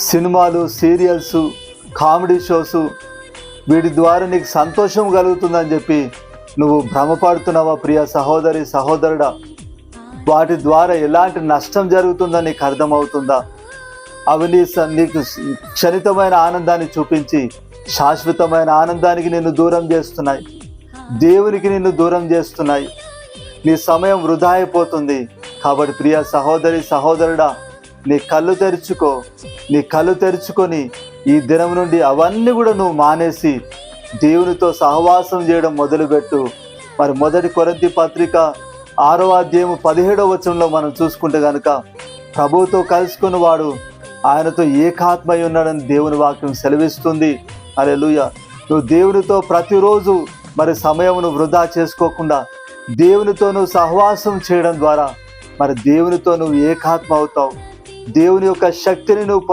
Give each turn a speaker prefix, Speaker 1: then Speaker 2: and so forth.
Speaker 1: సినిమాలు, serials, comedy shows వీటి ద్వారా నీకు సంతోషం కలుగుతుందని చెప్పి నువ్వు భ్రమపడుతున్నావా ప్రియ సహోదరి, సహోదరుడా? వాటి ద్వారా ఎలాంటి నష్టం జరుగుతుందని నీకు అర్థమవుతుందా? అవి నీకు క్షణితమైన ఆనందాన్ని చూపించి శాశ్వతమైన ఆనందానికి నిన్ను దూరం చేస్తున్నాయి, దేవునికి నిన్ను దూరం చేస్తున్నాయి. నీ సమయం వృధా అయిపోతుంది. కాబట్టి ప్రియ సహోదరి, సహోదరుడా, నీ కళ్ళు తెరుచుకొని ఈ దినం నుండి అవన్నీ కూడా నువ్వు మానేసి దేవునితో సహవాసం చేయడం మొదలుపెట్టు. మరి 1 కొరింథీ పత్రిక 6వ అధ్యాయం 17వ వచనంలో మనం చూసుకుంటే కనుక, ప్రభువుతో కలుసుకున్న వాడు ఆయనతో ఏకాత్మై ఉన్నాడని దేవుని వాక్యం సెలవిస్తుంది. హల్లెలూయా. నువ్వు దేవునితో ప్రతిరోజు మరి సమయమును వృధా చేసుకోకుండా దేవునితో నువ్వు సహవాసం చేయడం ద్వారా మరి దేవునితో నువ్వు ఏకాత్మ అవుతావు. దేవుని యొక్క శక్తిని నువ్వు